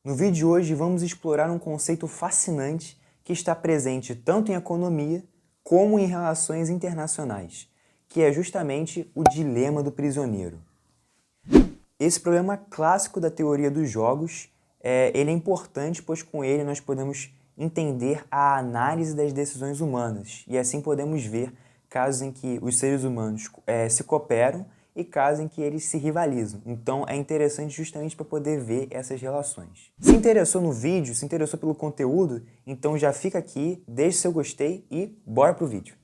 No vídeo de hoje vamos explorar um conceito fascinante que está presente tanto em economia como em relações internacionais, que é justamente o dilema do prisioneiro. Esse problema clássico da teoria dos jogos, ele é importante, pois com ele nós podemos entender a análise das decisões humanas e assim podemos ver casos em que os seres humanos se cooperam e casos em que eles se rivalizam. Então é interessante justamente para poder ver essas relações. Se interessou no vídeo, se interessou pelo conteúdo, então já fica aqui, deixe seu gostei e bora pro vídeo.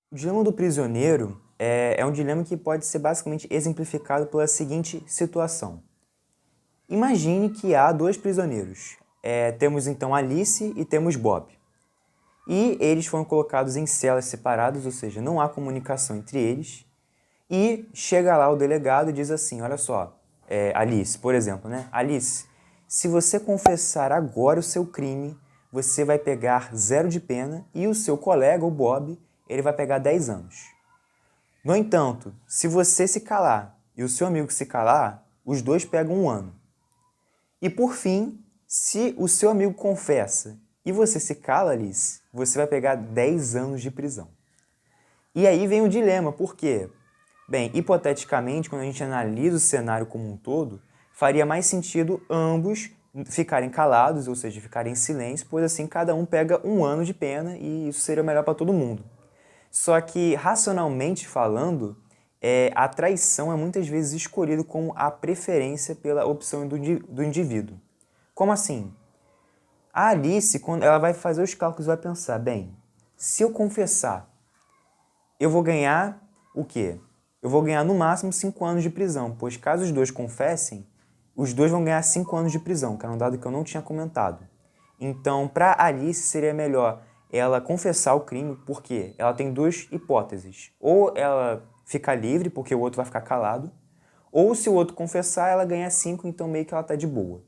O dilema do prisioneiro é um dilema que pode ser basicamente exemplificado pela seguinte situação. Imagine que há dois prisioneiros. Temos então Alice e temos Bob. E eles foram colocados em celas separadas, ou seja, não há comunicação entre eles. E chega lá o delegado e diz assim, olha só, Alice, por exemplo, né? Alice, se você confessar agora o seu crime, você vai pegar 0 de pena e o seu colega, o Bob, ele vai pegar 10 anos. No entanto, se você se calar e o seu amigo se calar, os dois pegam 1 ano. E por fim, se o seu amigo confessa e você se cala, Alice, você vai pegar 10 anos de prisão. E aí vem o dilema, por quê? Bem, hipoteticamente, quando a gente analisa o cenário como um todo, faria mais sentido ambos ficarem calados, ou seja, ficarem em silêncio, pois assim cada um pega 1 ano de pena e isso seria melhor para todo mundo. Só que, racionalmente falando, a traição é muitas vezes escolhida como a preferência pela opção do indivíduo. Como assim? A Alice, quando ela vai fazer os cálculos, vai pensar, bem, se eu confessar, eu vou ganhar o quê? Eu vou ganhar no máximo 5 anos de prisão, pois caso os dois confessem, os dois vão ganhar 5 anos de prisão, que era um dado que eu não tinha comentado. Então, para Alice seria melhor ela confessar o crime, porque ela tem 2 hipóteses. Ou ela fica livre, porque o outro vai ficar calado, ou se o outro confessar, ela ganha 5, então meio que ela está de boa.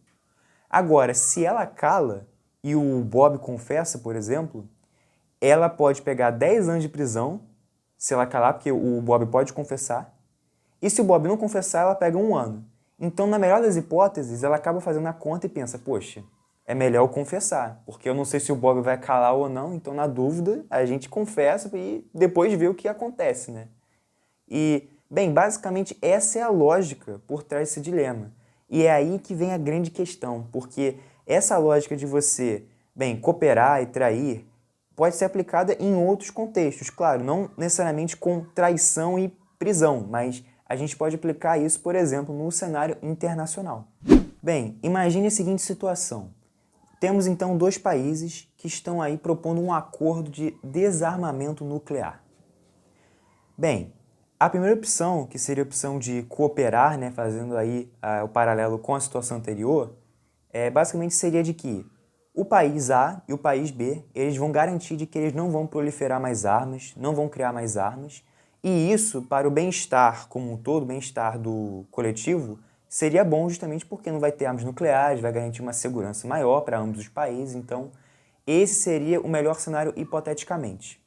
Agora, se ela cala e o Bob confessa, por exemplo, ela pode pegar 10 anos de prisão, se ela calar, porque o Bob pode confessar, e se o Bob não confessar, ela pega 1 ano. Então, na melhor das hipóteses, ela acaba fazendo a conta e pensa, poxa, é melhor eu confessar, porque eu não sei se o Bob vai calar ou não, então na dúvida a gente confessa e depois vê o que acontece, né? E, bem, basicamente essa é a lógica por trás desse dilema. E é aí que vem a grande questão, porque essa lógica de você, bem, cooperar e trair pode ser aplicada em outros contextos, claro, não necessariamente com traição e prisão, mas a gente pode aplicar isso, por exemplo, no cenário internacional. Bem, imagine a seguinte situação. Temos então 2 países que estão aí propondo um acordo de desarmamento nuclear. Bem, a primeira opção, que seria a opção de cooperar, né, fazendo aí o paralelo com a situação anterior, basicamente seria de que o país A e o país B, eles vão garantir de que eles não vão proliferar mais armas, não vão criar mais armas, e isso, para o bem-estar como um todo, o bem-estar do coletivo, seria bom justamente porque não vai ter armas nucleares, vai garantir uma segurança maior para ambos os países, então esse seria o melhor cenário hipoteticamente.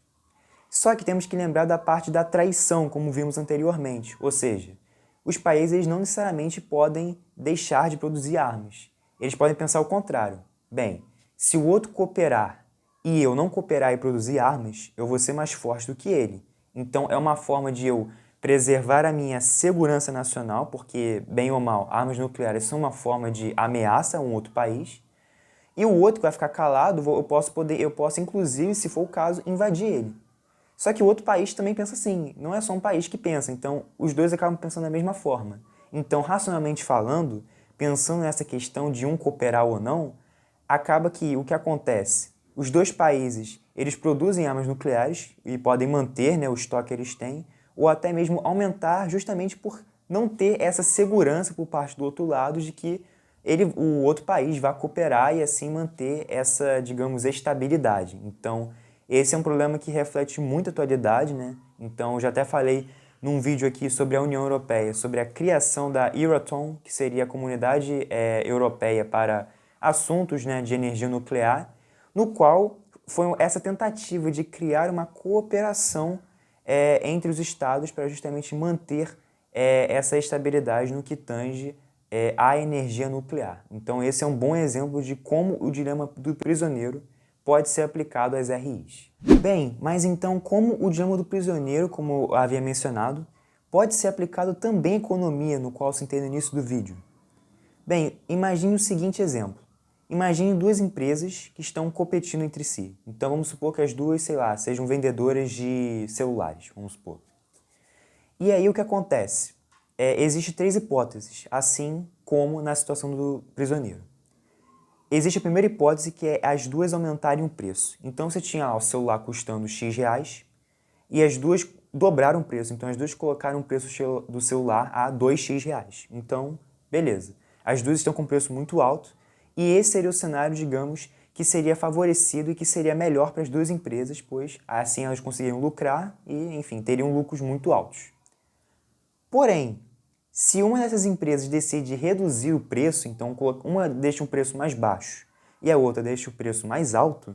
Só que temos que lembrar da parte da traição, como vimos anteriormente, ou seja, os países eles não necessariamente podem deixar de produzir armas. Eles podem pensar o contrário. Bem, se o outro cooperar e eu não cooperar e produzir armas, eu vou ser mais forte do que ele. Então é uma forma de eu preservar a minha segurança nacional, porque, bem ou mal, armas nucleares são uma forma de ameaça a um outro país, e o outro que vai ficar calado, eu posso inclusive, se for o caso, invadir ele. Só que o outro país também pensa assim, não é só um país que pensa, então os dois acabam pensando da mesma forma. Então, racionalmente falando, pensando nessa questão de um cooperar ou não, acaba que o que acontece? Os 2 países, eles produzem armas nucleares e podem manter, né, o estoque que eles têm, ou até mesmo aumentar justamente por não ter essa segurança por parte do outro lado de que o outro país vai cooperar e assim manter essa, digamos, estabilidade. Então, esse é um problema que reflete muito a atualidade, né? Então, eu já até falei num vídeo aqui sobre a União Europeia, sobre a criação da Euratom, que seria a Comunidade Europeia para Assuntos, né, de Energia Nuclear, no qual foi essa tentativa de criar uma cooperação entre os estados para justamente manter essa estabilidade no que tange à energia nuclear. Então esse é um bom exemplo de como o dilema do prisioneiro pode ser aplicado às RIs. Bem, mas então como o dilema do prisioneiro, como eu havia mencionado, pode ser aplicado também à economia, no qual citei no início do vídeo? Bem, imagine o seguinte exemplo. Imagine duas empresas que estão competindo entre si. Então vamos supor que as duas, sei lá, sejam vendedoras de celulares, vamos supor. E aí o que acontece? Existem três hipóteses, assim como na situação do prisioneiro. Existe a primeira hipótese, que é as duas aumentarem o preço. Então você tinha lá o celular custando X reais e as duas dobraram o preço. Então as duas colocaram o preço do celular a 2x reais. Então, beleza. As duas estão com preço muito alto e esse seria o cenário, digamos, que seria favorecido e que seria melhor para as duas empresas, pois assim elas conseguiriam lucrar e, enfim, teriam lucros muito altos. Porém, se uma dessas empresas decide reduzir o preço, então uma deixa um preço mais baixo e a outra deixa o preço mais alto,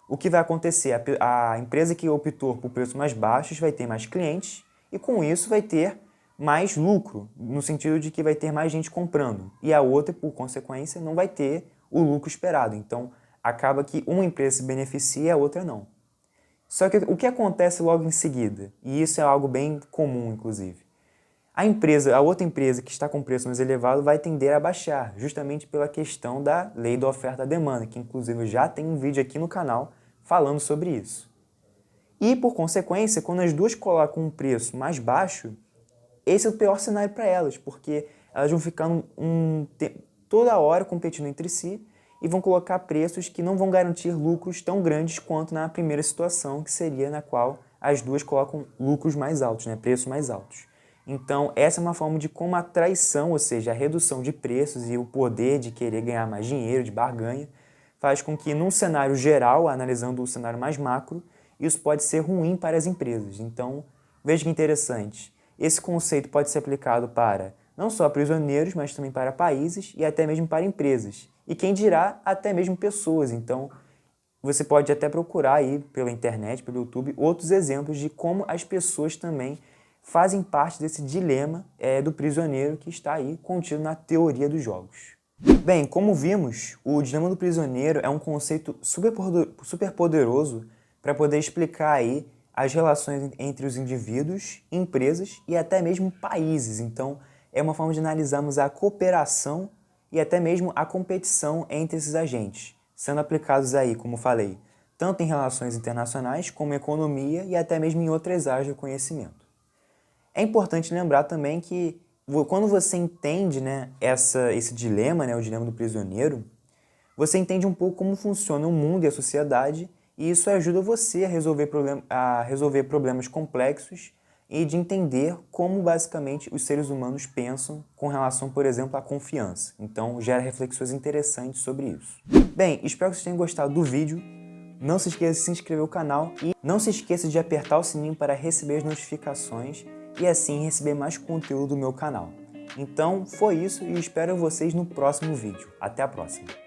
o que vai acontecer? A empresa que optou por preços mais baixos vai ter mais clientes e com isso vai ter mais lucro, no sentido de que vai ter mais gente comprando. E a outra, por consequência, não vai ter o lucro esperado. Então, acaba que uma empresa se beneficia e a outra não. Só que o que acontece logo em seguida? E isso é algo bem comum, inclusive. A outra empresa que está com preço mais elevado vai tender a baixar, justamente pela questão da lei da oferta e demanda, que inclusive eu já tenho um vídeo aqui no canal falando sobre isso. E, por consequência, quando as duas colocam um preço mais baixo, esse é o pior cenário para elas, porque elas vão ficar toda hora competindo entre si e vão colocar preços que não vão garantir lucros tão grandes quanto na primeira situação, que seria na qual as duas colocam lucros mais altos, né, preços mais altos. Então, essa é uma forma de como a traição, ou seja, a redução de preços e o poder de querer ganhar mais dinheiro, de barganha, faz com que, num cenário geral, analisando o cenário mais macro, isso pode ser ruim para as empresas. Então, veja que interessante. Esse conceito pode ser aplicado para não só prisioneiros, mas também para países e até mesmo para empresas. E quem dirá, até mesmo pessoas. Então, você pode até procurar aí pela internet, pelo YouTube, outros exemplos de como as pessoas também fazem parte desse dilema do prisioneiro que está aí contido na teoria dos jogos. Bem, como vimos, o dilema do prisioneiro é um conceito super poderoso para poder explicar aí as relações entre os indivíduos, empresas e até mesmo países. Então, é uma forma de analisarmos a cooperação e até mesmo a competição entre esses agentes, sendo aplicados aí, como falei, tanto em relações internacionais como em economia e até mesmo em outras áreas do conhecimento. É importante lembrar também que quando você entende, né, esse dilema, né, o dilema do prisioneiro, você entende um pouco como funciona o mundo e a sociedade e isso ajuda você a resolver problemas complexos e de entender como basicamente os seres humanos pensam com relação, por exemplo, à confiança. Então, gera reflexões interessantes sobre isso. Bem, espero que vocês tenham gostado do vídeo. Não se esqueça de se inscrever no canal e não se esqueça de apertar o sininho para receber as notificações e assim receber mais conteúdo do meu canal. Então, foi isso e espero vocês no próximo vídeo. Até a próxima!